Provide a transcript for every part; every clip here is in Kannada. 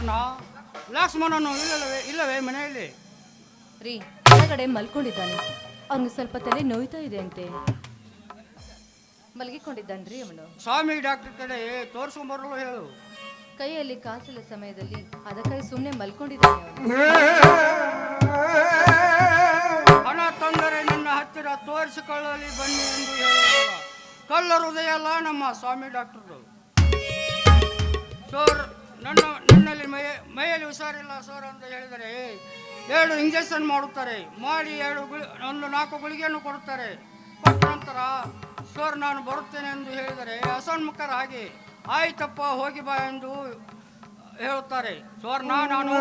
ಲಕ್ಷ್ಮಣ ಲಕ್ಷ್ಮಣನು ಇಲ್ಲವೇ ಮನೆಯಲ್ಲಿ? ರೀ ಹೊರಗಡೆ ಮಲ್ಕೊಂಡಿದ್ದಾನೆ. ಅವನಿಗೆ ಸ್ವಲ್ಪ ತಲೆ ನೋಯ್ತಾ ಇದೆ ಅಂತೆ. ಮಲಗಿಕೊಂಡಿದ್ದಾನ್ರಿ ಅವನು. ಸ್ವಾಮಿ ಡಾಕ್ಟರ್ ಕಡೆ ತೋರಿಸ್ಕೊಂಬರಲು ಹೇಳು. ಕೈಯಲ್ಲಿ ಕಾಸಿಲ್ಲ ಸಮಯದಲ್ಲಿ ಅದಕ್ಕಾಗಿ ಸುಮ್ಮನೆ ಮಲ್ಕೊಂಡಿದ್ದಾನೆ ಅವನು. ಹಣ ತಂದರೆ ನನ್ನ ಹತ್ತಿರ ತೋರಿಸಿಕೊಳ್ಳಲಿ ಬನ್ನಿ ಎಂದು ಹೇಳುವಾಗ ಕಳ್ಳ ಹೃದಯ ಅಲ್ಲ ನಮ್ಮ ಸ್ವಾಮಿ ಡಾಕ್ಟರ್ದು. ಸೋರ್ ನನ್ನಲ್ಲಿ ಮೈಯಲ್ಲಿ ಹುಷಾರಿಲ್ಲ ಸೋರ್ ಅಂತ ಹೇಳಿದರೆ 2 ಇಂಜೆಕ್ಷನ್ ಮಾಡುತ್ತಾರೆ. ಮಾಡಿ 4 ಗುಳಿಗೆಯನ್ನು ಕೊಡುತ್ತಾರೆ. ಕೊಟ್ಟ ನಂತರ ಸೋರ್ ನಾನು ಬರುತ್ತೇನೆ ಎಂದು ಹೇಳಿದರೆ ಅಸನ್ಮುಖರ ಹಾಗೆ ಆಯ್ತಪ್ಪ ಹೋಗಿ ಬಾ ಎಂದು ಹೇಳುತ್ತಾರೆ. ಸೋರ್ ನಾನು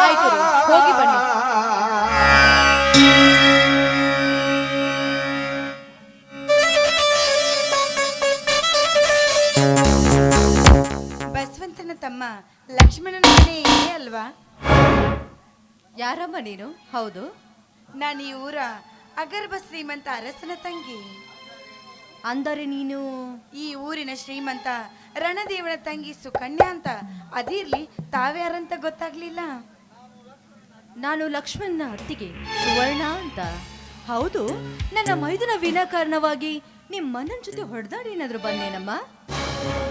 ಆಯ್ತು ರೀ, ಹೋಗಿ ಬನ್ನಿ. ಬಸವಂತನ ತಮ್ಮ ಲಕ್ಷ್ಮಣನ ಮನೆ ಇದೆ ಅಲ್ವಾ? ಯಾರಮ್ಮ ನೀನು? ಹೌದು, ನಾನು ಈ ಊರ ಅಗರ್ಭ ಶ್ರೀಮಂತ ಅರಸನ ತಂಗಿ. ಅಂದರೆ ನೀನು ಈ ಊರಿನ ಶ್ರೀಮಂತ ರಣದೇವನ ತಂಗಿ ಸುಕನ್ಯಾ ಅಂತ. ಅದಿರ್ಲಿ, ತಾವ್ಯಾರಂತ ಗೊತ್ತಾಗ್ಲಿಲ್ಲ? ನಾನು ಲಕ್ಷ್ಮಣನ ಅತ್ತಿಗೆ ಸುವರ್ಣ ಅಂತ. ಹೌದು, ನನ್ನ ಮೈದುನ ವಿನಾಕಾರಣವಾಗಿ ನಿಮ್ಮ ಮನನ ಜೊತೆ ಹೊಡೆದಾಡಿ ಏನಾದ್ರು ಬಂದೇನಮ್ಮ?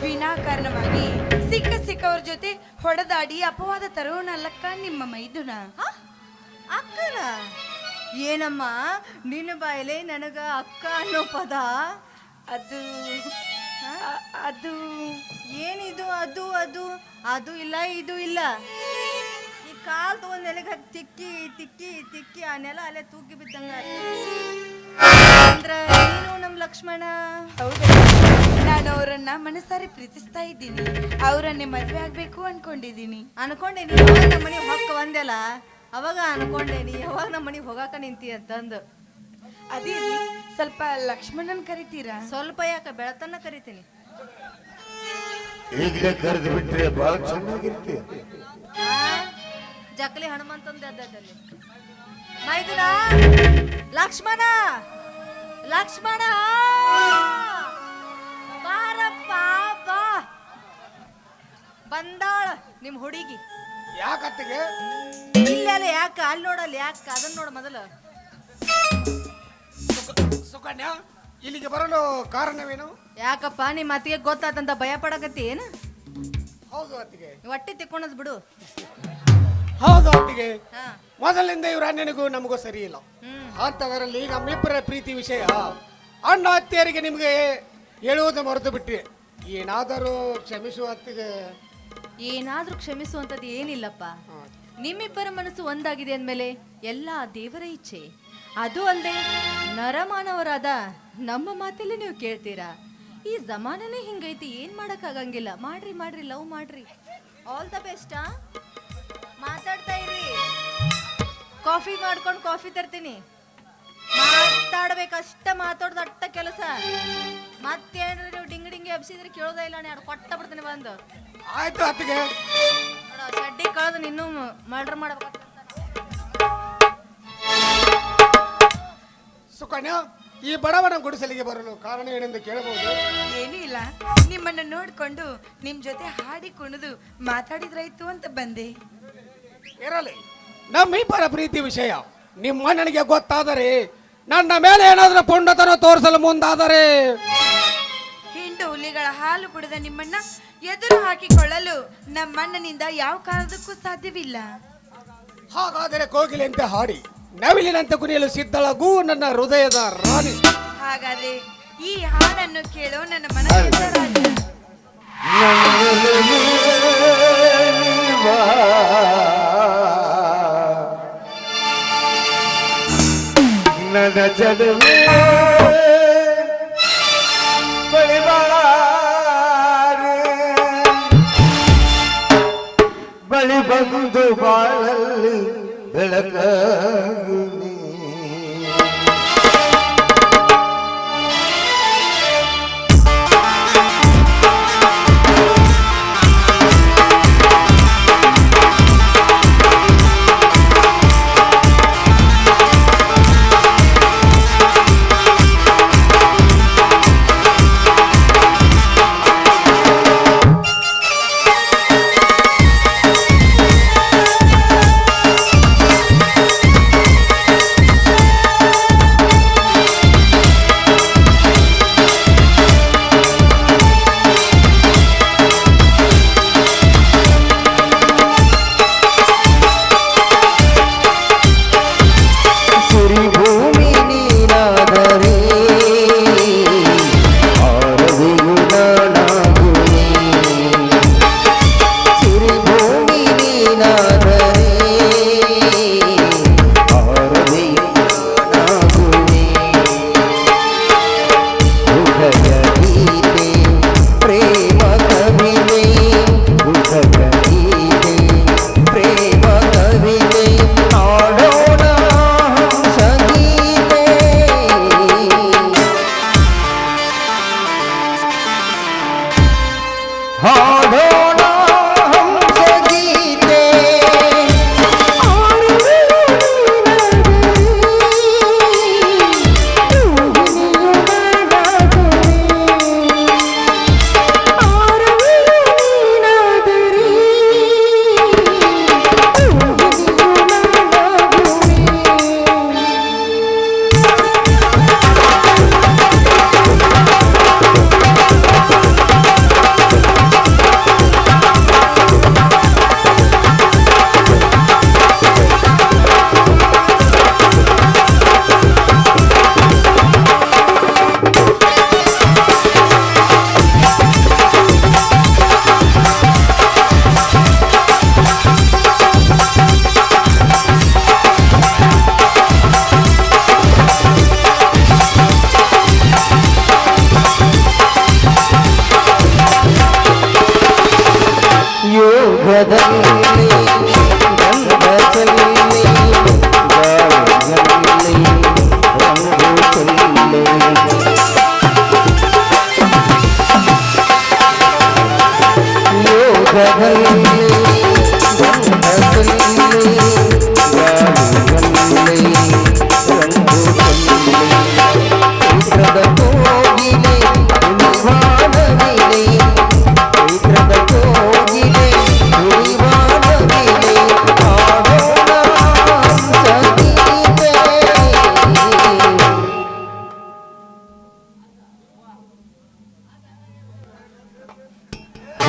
ವಿನಾಕಾರಣವಾಗಿ ಸಿಕ್ಕವ್ರ ಜೊತೆ ಹೊಡೆದಾಡಿ ಅಪವಾದ ತರೋಣಲ್ಲಕ್ಕ ನಿಮ್ಮ ಮೈದುನ. ಅಕ್ಕನ ಏನಮ್ಮ ನಿನ್ನ ಬಾಯಲೆ ನನಗ ಅಕ್ಕ ಅನ್ನೋ ಪದ? ಅದು ಅದು ಏನಿದು? ಅದು ಅದು ಅದು ಇಲ್ಲ, ಇದು ಇಲ್ಲ. ಈ ಕಾಲ್ ತಗೊಂಡ್ ನೆಲಕ್ಕೆ ಹಾಕಿ ತಿಕ್ಕಿ ತಿಕ್ಕಿ ತಿಕ್ಕಿ ಆ ನೆಲ ಅಲ್ಲೇ ತೂಗಿ ಬಿದ್ದಂಗ. ಅಂದ್ರೆ ನೀನು ನಮ್ ಲಕ್ಷ್ಮಣ? ಹೌದಾ? ನಾನು ಅವರನ್ನ ಮನಸಾರಿ ಪ್ರೀತಿಸ್ತಾ ಇದ್ದೀನಿ. ಅವರನ್ನೇ ಮದ್ವೆ ಆಗ್ಬೇಕು ಅನ್ಕೊಂಡಿದ್ದೀನಿ. ಅನ್ಕೊಂಡೇನಿ ಯಾವಾಗ ನಮ್ಮ ಮನೆಗೆ ಹೊಕ್ಕ ಒಂದೆಲ್ಲ ಅವಾಗ ಅನ್ಕೊಂಡೇನಿ ಯಾವಾಗ ನಮ್ಮ ಮನೆಗೆ ಹೋಗಾಕ ನಿಂತಿ ಅಂತಂದು. ಅದಿರ್ಲಿ, ಸ್ವಲ್ಪ ಲಕ್ಷ್ಮಣನ್ ಕರಿತೀರಾ? ಸ್ವಲ್ಪ ಯಾಕ ಬೆಳತನ್ನ ಕರಿತೀನಿ. ಈಗಲೇ ಕರೆದು ಬಿಟ್ರೆ ಬಹಳ ಚೆನ್ನಾಗಿರ್ತೀಯ. ಜಕಲಿ ಹನುಮಂತಂದ ಅದ್ದಲ್ಲಿ ಮೈದುನ ಲಕ್ಷ್ಮಣ ಲಕ್ಷ್ಮಣ ಬಾರಪ್ಪ ಬಾ. ಬಂದಾಳ ನಿಮ್ ಹುಡುಗಿ. ಯಾಕತ್ತಿಗೆ? ಇಲ್ಲಲ್ಲ, ಯಾಕ ಅಲ್ಲಿ ನೋಡಲ್ಲ, ಯಾಕ ಅದನ್ನ ನೋಡ ಮೊದಲು. ಸುಕನ್ಯಾ, ಇಲ್ಲಿಗೆ ಬರಲು ಕಾರಣವೇನು? ಯಾಕಪ್ಪ ನಿಮ್ಮ ಅತ್ತಿಗೆ ಗೊತ್ತಾತಂತ ಭಯ ಪಡಕತ್ತಿ ಏನು? ಹೌದು ಅತ್ತಿಗೆ. ಹೊಟ್ಟಿ ತಿಕ್ಕೊಳದ್ ಬಿಡು. ಹೌದು ಅತ್ತಿಗೆ, ಹಾ, ಮೊದಲಿಂದ ಇವ್ರ ಅಣ್ಣನಿಗೂ ನಮಗೂ ಸರಿ ಇಲ್ಲ. ಅಂತದರಲ್ಲಿ ನಮ್ಮಿಬ್ಬರ ಪ್ರೀತಿ ವಿಷಯ ಅಣ್ಣ ಅತ್ತಿಯರಿಗೆ ನಿಮ್ಗೆ ಹೇಳುವುದು ಮರೆತು ಬಿಟ್ರಿ. ಏನಾದರೂ ಕ್ಷಮಿಸುವ ಅತ್ತಿಗೆ. ಏನಾದ್ರೂ ಕ್ಷಮಿಸುವಂತದ್ದು ಏನಿಲ್ಲಪ್ಪ. ನಿಮ್ಮಿಬ್ಬರ ಮನಸ್ಸು ಒಂದಾಗಿದೆ ಅಂದ್ಮೇಲೆ ಎಲ್ಲ ದೇವರ ಇಚ್ಛೆ. ಅದು ಅಲ್ಲದೆ ನರಮಾನವರಾದ ನಮ್ಮ ಮಾತಲ್ಲಿ ನೀವು ಕೇಳ್ತೀರಾ? ಈ ಜಮಾನನೇ ಹಿಂಗೈತಿ, ಏನ್ ಮಾಡಕ್ ಆಗಂಗಿಲ್ಲ. ಮಾಡ್ರಿ ಮಾಡ್ರಿ, ಲವ್ ಮಾಡ್ರಿ. All the best. ಮಾತಾಡ್ತಾ ಇರಿ. ಕಾಫಿ ಮಾಡ್ಕೊಂಡು ಕಾಫಿ ತರ್ತೀನಿ. ಮಾತಾಡ್ಬೇಕಷ್ಟ, ಮಾತಾಡ್ದ ಅಟ್ಟ ಕೆಲಸ. ಮತ್ತೇನ್ರಿ ನೀವು ಡಿಂಗ್ ಡಿಂಗಿ ಎಬ್ಸಿದ್ರೆ ಕೇಳೋದ ಇಲ್ಲ. ನಾನು ಕೊಟ್ಟ ಬಿಡ್ತೀನಿ ಬಂದು. ಆಯ್ತು ಅತ್ತಿಗೆ. ನೋಡ ಸಡ್ಡಿ ಕಳೆದು ಇನ್ನೂ ಮರ್ಡರ್ ಮಾಡ್ಬೇಕು. ಸುಕನ್ಯಾ, ಈ ಬಡವನ ಗುಡಿಸಲಿಗೆ ಬರಲು ಕಾರಣ ಏನೆಂದು ಕೇಳಬಹುದು? ಏನೂ ಇಲ್ಲ, ನಿಮ್ಮನ್ನ ನೋಡ್ಕೊಂಡು ನಿಮ್ ಜೊತೆ ಹಾಡಿ ಕುಣಿದು ಮಾತಾಡಿದ್ರಾಯ್ತು ಅಂತ ಬಂದೆ. ಇರಲಿ, ನಮ್ಮಿಬ್ಬರ ಪ್ರೀತಿ ವಿಷಯ ನಿಮ್ಮ ನನಗೆ ಗೊತ್ತಾದರೆ, ನನ್ನ ಮೇಲೆ ಏನಾದರೂ ಪುಂಡತನ ತೋರಿಸಲು ಮುಂದಾದರೆ, ಹಿಂಡು ಹುಲಿಗಳ ಹಾಲು ಕುಡಿದ ನಿಮ್ಮನ್ನ ಎದುರು ಹಾಕಿಕೊಳ್ಳಲು ನಮ್ಮಣ್ಣನಿಂದ ಯಾವ ಕಾರಣಕ್ಕೂ ಸಾಧ್ಯವಿಲ್ಲ. ಹಾಗಾದರೆ ಕೋಗಿಲೆಂತೆ ಹಾಡಿ ನವಿಲಿನಂತೆ ಕುಣಿಯಲು ಸಿದ್ಧಳಗೂ ನನ್ನ ಹೃದಯದ ರಾಣಿ. ಹಾಗಾದ್ರೆ ಈ ಹಾಡನ್ನು ಕೇಳೋ ನನ್ನ ಮನಸ್ಸಿನ ರಾಜ. ನನ್ನ ಜಡವೇ ಬಳಿ ಬಂದು ಬಾಳಲ್ಲಿ ಬೆಳಕಾಗು ನೀ.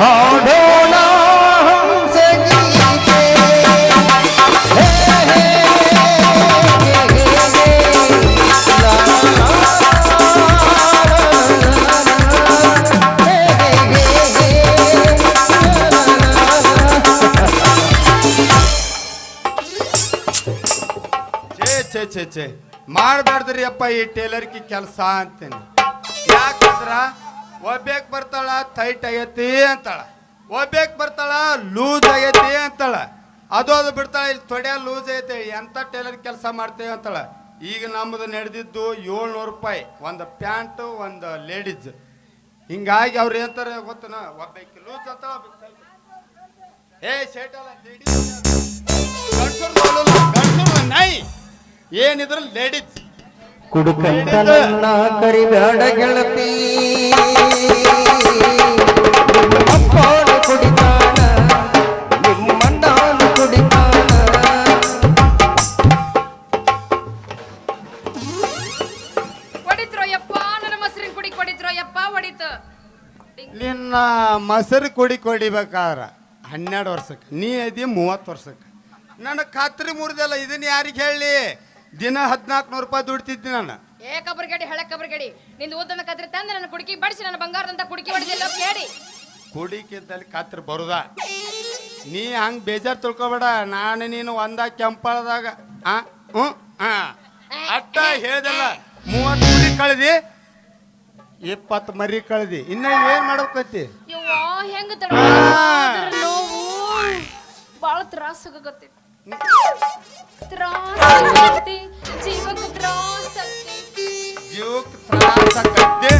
ಹಾಡೋಣ ಹಂಸಗೀತೆ. ಹೇ, ಹೇ, ಹೇ, ಹೇ, ಹೇ. ಲಾ, ಲಾ, ಲಾ, ಹೇ, ಹೇ, ಹೇ, ಹೇ. ಲಾ, ಲಾ, ಲಾ. ಛೇ ಮಾಡಬೇಡ್ದ್ರಿ ಅಪ್ಪ ಈ ಟೇಲರ್ಕಿ ಕೆಲಸ ಅಂತೇನೆ. ಯಾಕಂದ್ರ ಒಬ್ಬೇಕ್ ಬರ್ತಾಳ ಟೈಟ್ ಆಗೈತಿ ಅಂತಾಳ, ಒಬ್ಬೇಕ್ ಬರ್ತಾಳ ಲೂಸ್ ಆಗೈತಿ ಅಂತಾಳ, ಅದು ಬಿಡ್ತಾಳ ಇಲ್ಲಿ ತೊಡೆ ಲೂಸ್ ಐತೆ, ಎಂತ ಟೇಲರ್ ಕೆಲಸ ಮಾಡ್ತೇವೆ ಅಂತಾಳ. ಈಗ ನಮ್ಮದು ನಡೆದಿದ್ದು 700 ರೂಪಾಯಿ ಒಂದು ಪ್ಯಾಂಟ್ ಒಂದು ಲೇಡೀಸ್. ಹಿಂಗಾಗಿ ಅವ್ರು ಏನಂತಾರೆ ಗೊತ್ತನ, ಒಬ್ಬಾಕಿ ಲೂಸ್ ಅಂತಾಳ, ಏ ಶೇಟ್ ಅಲ್ಲ ಲೇಡೀಸ್, ಗಂಡಸರು ನಾಯಿ ಏನಿದ್ರು ಲೇಡೀಸ್. ಕುಡುಕಂತ ನನ್ನ ಕರಿಬೇಡ ಗೆಳತಿ, ಅಪ್ಪನು ಕುಡಿತಾನ ನಿಮ್ಮಣ್ಣನು ಕುಡಿತಾನ. ಹೊಡಿತ್ರೋ ಯಪ್ಪ ನನ್ನ ಮೊಸರಿನ ಕುಡಿ ಕೊಡಿತ್ರೋ ಯಪ್ಪ ಹೊಡಿತು. ನಿನ್ನ ಮೊಸರು ಕುಡಿಬೇಕಾದ್ರ 12 ವರ್ಷಕ್ಕೆ, ನೀ ಅದಿ 30 ವರ್ಷಕ್ಕೆ. ನನ್ನ ಖಾತ್ರಿ ಮುರಿದಲ್ಲ, ಇದನ್ನ ಯಾರಿಗೆ ಹೇಳಿ? ದಿನ 1400 ರೂಪಾಯಿ ದುಡ್ತಿದ್ದಿ ನಾನು. ಏ ಕಬ್ರಗಡಿ ಹಳೆ ಕಬ್ರಗಡಿ, ನಿಂದು ಓದನ ಕತ್ರಿ ತಂದು ನನ್ನ ಕುಡುಕಿ ಬಡಿಸಿ ನನ್ನ ಬಂಗಾರದಂತ ಕುಡುಕಿ ಹೊಡೆದಿಲ್ಲ ಕೇಳಿ. ಕುಡಿಕಿದ್ದಲ್ಲಿ ಖಾತ್ರಿ ಬರುದ? ನೀ ಹಂಗೆ ಬೇಜಾರು ತಿಳ್ಕೊಬೇಡ. ನಾನು ನೀನು ಒಂದ ಕೆಂಪಳದಾಗ ಅಟ್ಟ ಹೇಳ್ದಲ್ಲ, 30 ಕುಡಿ ಕಳ್ದಿ, 20 ಮರಿ ಕಳ್ದಿ, ಇನ್ನ ಏನ್ ಮಾಡ್ಬೇಕತ್ತಿ? ಯವ್ವಾ ಹೆಂಗ ನೋವು ಬಾಳ ತ್ರಾಸ ಆಗತ್ತೆ, ಜೀವಕ್ಕೆ ತ್ರಾಸ ಜೀವಕ್ಕೆ ತ್ರಾಸ ಆಕತ್ತೆ.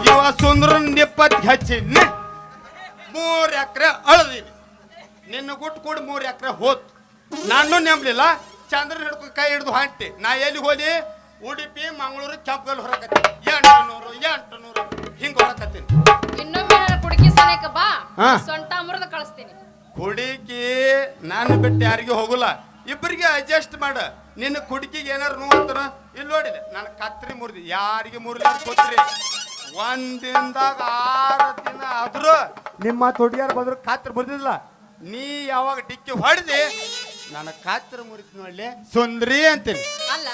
ಇವ ಸುಂದ್ರನ್ 20 ಹಚ್ಚಿದ್ನಿ, 3 ಎಕರೆ ಅಳದಿನಿ. ನಿನ್ನ ಗುಟ್ಟು ಕೂಡ 3 ಎಕರೆ ಹೋತ್. ನಾನು ನೆಂಬ್ಲಿಲ್ಲ, ಚಂದ್ರನ ಹಿಡ್ಕೊಂಡು ಕೈ ಹಿಡಿದು ಹಾಂಟಿ. ನಾ ಎಲ್ಲಿ ಹೋಲಿ? ಉಡುಪಿ ಮಂಗಳೂರು ಕೆಂಪಗಲ್ ಹೊರಕತ್ತೀನಿ. 800 ಹಿಂಗ ಹೊರಕತ್ತೀನಿ. ಇನ್ನೊಮ್ಮೆ ನನ್ನ ಕುಡುಕಿ ಸನೇಕ ಬಾ, ಹಾ. ಸೊಂಟ ಮುರಿದು ಕಳಿಸ್ತೀನಿ. ಕುಡಿಕಿ ನಾನು ಬಿಟ್ಟು ಯಾರಿಗೂ ಹೋಗಲ್ಲ, ಇಬ್ಬರಿಗೆ ಅಡ್ಜಸ್ಟ್ ಮಾಡ. ನಿನ್ನ ಕುಡಿಕಿಗೆ ಏನಾರು ನೋಡ್ತಾನ ಇಲ್ಲಿ ನೋಡಿಲ್ಲ, ನಾನು ಕತ್ರಿ ಮುರಿದಿ, ಯಾರಿಗೆ ಮುರಿಲ್ಲ ಗೊತ್ತ್ರಿ. ಒಂದಿನದಾಗ 6 ದಿನ ಆದ್ರೂ ನಿಮ್ಮ ತೊಡಿಯಾರ ಬಂದ್ರು ಕಾತ್ರ ಮುರಿದಿಲ್ಲ. ನೀ ಯಾವಾಗ ಡಿಕ್ಕಿ ಹೊಡೆದಿ ನನ್ನ ಕಾತ್ರ ಮುರಿದ್ ನೋಡ್ಲಿ ಸುಂದ್ರಿ ಅಂತೀನಿ. ಅಲ್ಲ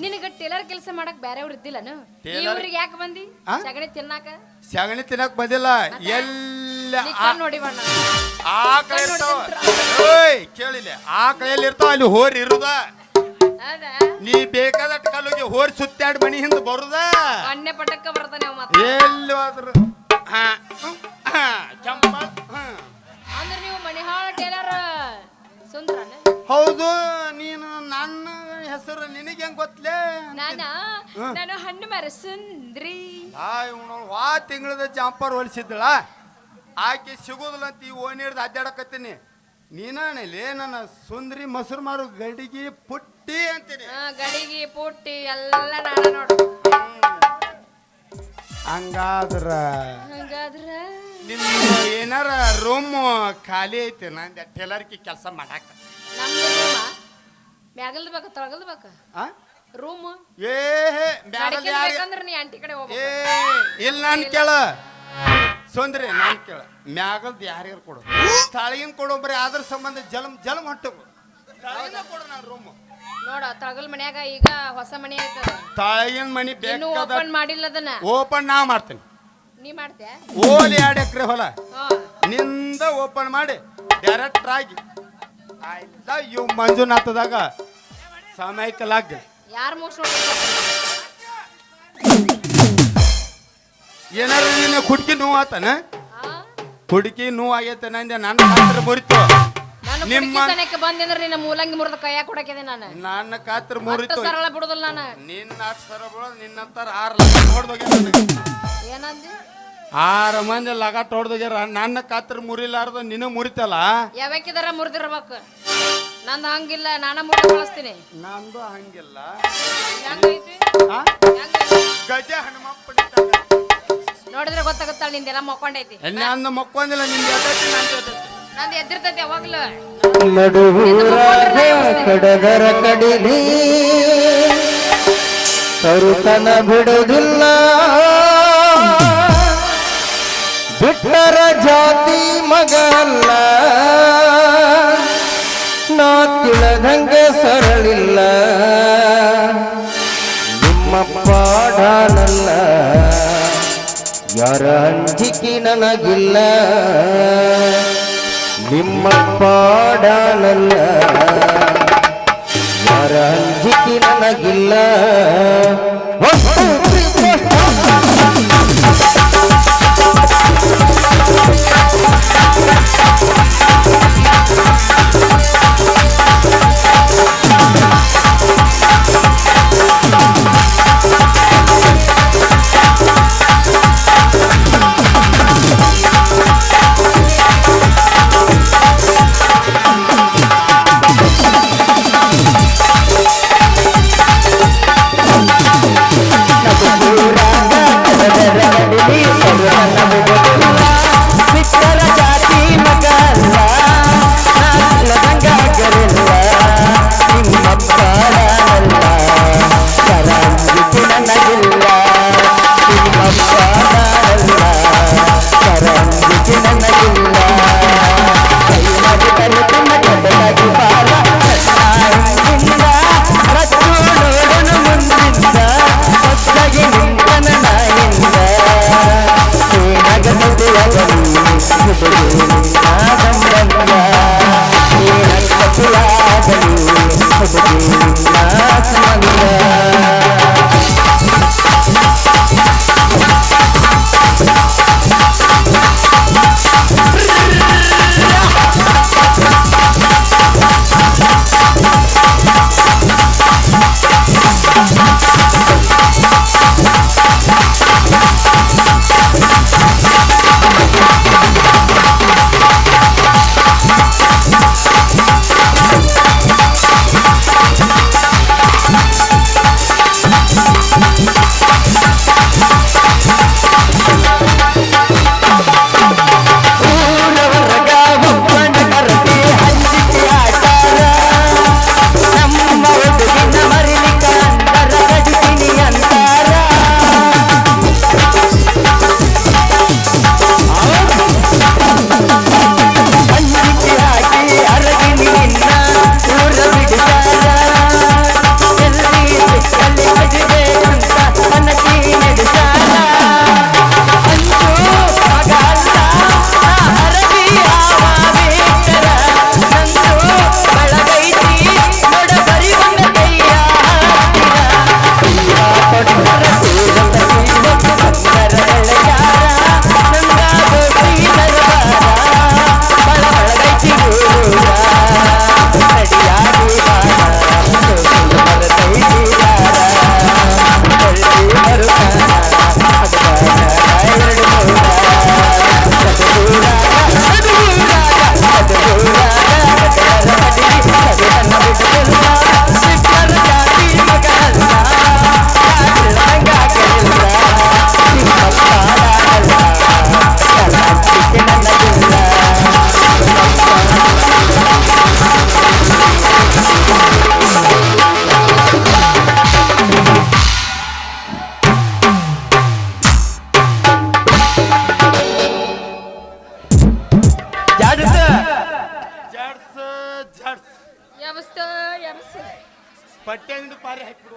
ನಿನಗ ಟೇಲರ್ ಕೆಲಸ ಮಾಡಕ್ ಬೇರೆಯವ್ರು ಇದ್ದಿಲ್ಲನು? ಟೇಲರ್- ಇವ್ರಿಗೆ ಯಾಕೆ ಬಂದಿ? ಆ? ಸಗಣಿ ತಿನ್ನಾಕ ಸಗಣಿ ತಿನ್ನಕ್ ಬಂದಿಲ್ಲ. ಎಲ್ಲ ನೀ ಕಣ್ ನೋಡಿ ಬಣ್ಣ. ಆಕಳ ಇರ್ತಾವ. ಓಯ್ ಕೇಳಿಲ್ಲ, ಆಕಳಲ್ಲಿ ಇರ್ತಾವ, ಅಲ್ಲಿ ಹೋರಿ ಇರುದ. ಹೌದಾ? ನೀ ಬೇಕಾದಟ್ಟು ಕಲ್ಲುಗೆ ಹೋರಿ ಸುತ್ತಾಡಿ ಮನಿ ಹಿಂದ ಬರುದ. ಅಣ್ಣೆ ಪಟಕ್ಕ ಬರ್ತಾನೆ ಅವ ಮತ್ತೆ. ಎಲ್ಲಿ ಹೋದ್ರು ಕೆಂಪ. ಅಂದ್ರೆ ನೀವು ಮಣಿಹಾಳ ಟೇಲರ್ ಸುಂದ್ರನ? ಹೌದು, ನೀನು ನನ್ನ ಹೆಸರು ನಿನಗೆ ಹೆಂಗ್ ಗೊತ್ತಲೇ? ನಾನು ಹಣ್ಣು ಮರ ಸುಂದ್ರಿ. ವಾ ತಿಂಗಳದ ಜಂಪರ್ ಹೊಲಿಸಿದ್ದಳ, ಆಕೆ ಸಿಗೋದಿಲ್ಲ ಅಂತ ಈ ಓಣಿ ಹಿಡ್ದು ಅಡ್ಡಾಡಕತ್ತೀನಿ. ನೀನಾಣಲಿ ನನ್ನ ಸುಂದ್ರಿ ಮೊಸರು ಮಾರು ಗಡಿಗೆ ಪುಟ್ಟಿ ಅಂತೀನಿ. ಗಡಿಗೆ ಪುಟ್ಟಿ ಎಲ್ಲ ನಾಡ ನೋಡು. ಹಂಗಾದ್ರ ನಿಮ್ಮ ಏನಾರ ರೂಮ್ ಖಾಲಿ ಐತಿ ನಂದು ಟೇಲರ್ಕಿ ಕೆಲಸ ಮಾಡಾಕ? ನಮ್ದು ರೂಮ ಮ್ಯಾಗಲ್ದ ಬೇಕ ತೊಳಗಲ್ದ ಬೇಕ ರೂಮ್? ಏ ಬೇಕಂದ್ರೆ ನೀ ಆಂಟಿ ಕಡೆ ಹೋಗ್ಬೇಕು. ಇಲ್ಲ ನಾನು ಕೇಳ ಸುಂದ್ರಿ, ನಾನು ಕೇಳ ಮ್ಯಾಗಲ್ದು ಯಾರ್ಯಾರು ಕೊಡು, ತಾಳಗಿನ ಕೊಡು, ಬರೀ ಅದ್ರ ಸಂಬಂಧ ಜಲಮ್ ಹೊಟ್ಟೆ ಕೊಡು ನಾನು ರೂಮ್. ನೋಡ ತಳಗಲ್ ಮನ್ಯಾಗ ಈಗ ಹೊಸ ಮನಿ ಐತದ, ತಾಳಗಿನ ಮನಿ ಇನ್ನು ಬೇಕಾದ ಓಪನ್ ಮಾಡಿಲ್ಲ ಅದನ್ನ. ಓಪನ್ ನಾ ಮಾಡ್ತೀನಿ. ನೀ ಮಾಡ್ತೀಯ? ಓಲಿ 2 ಎಕರೆ ಹೊಲ ನಿಂದ ಓಪನ್ ಮಾಡಿ ಡೈರೆಕ್ಟ್ ಆಗಿ ಆಯ್ತಾ ಇವ್ ಮಂಜುನಾಥದಾಗ ಸಮಯಕ್ಕೆ ಲಾಗ್ ಯಾರು ಮೋಸ ಏನಾರ ನೀನು ಕುಡ್ಕಿ ನೋವು ಆತನ? ಕುಡ್ಕಿ ನೋವು ಆಗೈತೆ ನಂದೆ, ನನ್ನ ಕಾತ್ರ ಮುರಿತು. ನಿಮ್ಮ ಬಂದ್ರೆ ನಿನ್ನ ಮೂಲಂಗಿ ಮುರಿದ ಕೈಯಾಗ ಕೊಡಕಿದೆ ನಾನು. ನನ್ನ ಕಾತ್ರ ಮುರಿತು. ಸರಳ ಬಿಡುದಿಲ್ಲ ನಾನು. ನಿನ್ನ ಸರ ನಿನ್ನಂತರ 6 ಲಕ್ಷ ಹೊಡೆದೋಗ್ಯ ನನಗೆ. ಏನಂದಿ? 6 ಮಂದಿ ಲಗಾಟ್ ಹೊಡೆದೋಗ್ಯಾರ ನನ್ನ ಕಾತ್ರ ಮುರಿಲಾರ್ದ ನಿನ್ನ ಮುರಿತಲ್ಲ ಯಾವ್ಯಾಕಿದಾರ ಮುರಿದಿರ್ಬೇಕು ನಂದು ಹಂಗಿಲ್ಲ ನಾನ ಮುರಿ ಕಳಿಸ್ತೀನಿ ನಂದು ಹಂಗಿಲ್ಲ ಹೆಂಗೈತಿ ಆ? ಹೆಂಗೈತಿ? ಗಜ ಹನುಮಪ್ಪ ಪಡಿತಾನೆ. ನೋಡಿದ್ರೆ ಗೊತ್ತಾಗುತ್ತಲ್ಲ ನಿಂದೆಲ್ಲ ಮಕ್ಕೊಂಡೈತಿ ನಂದು ಮಕ್ಕೊಂದಿಲ್ಲ ನಿಂದ ಎದ್ದೈತಿ ನಂದು ಎದ್ದಿರ್ತೈತಿ ಯಾವಾಗ್ಲೂ ನಡುವೂರಾಗ ಕಡದರ ಕಡಿಲಿ ತರುತನ ಬಿಡುವುದಿಲ್ಲ ಬಿಟ್ಟರ ಜಾತಿ ಮಗಲ್ಲ ನಾ ತಿಳಿದಂಗ ಸರಳಿಲ್ಲ ನಿಮ್ಮ ಪಾಡನಲ್ಲ ಯಾರ ಅಂಜಿಕೆ ನನಗಿಲ್ಲ ನಿಮ್ಮ ಪಾಡನಲ್ಲ ಯಾರ ಅಂಜಿಕೆ ನನಗಿಲ್ಲ ಪಟ್ಟಿ ಅಂಗಡಿ ಪಾರಿ ಹಾಕ್ಬಿಡು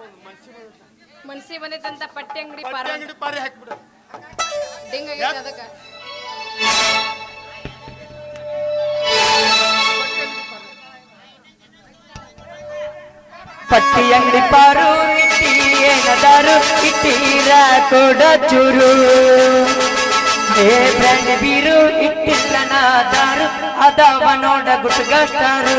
ಮನ್ಸಿ ಬಂದೈತಂತ ಪಟ್ಟಿ ಅಂಗಡಿ ಪಟ್ಟಿ ಅಂಗಡಿ ಪಾರಿ ಹಾಕ್ಬಿಡು ಡಿಂಗ್ ಆಗೈತೆ ಅದಕ್ಕ ಪಟ್ಟಿ ಅಂಗಡಿ ಪಾರು ಇಟ್ಟಿ ಏನದಾರು ಇಟ್ಟೀರ ಕೊಡ ಚೂರು ಏ ಬ್ರ್ಯಾಂಡ್ ಬೀರು ಇಟ್ಟಿಲ್ಲ ನಾದಾರು ಅದವ ನೋಡ ಗುಟ್ಗಸ್ಟಾರು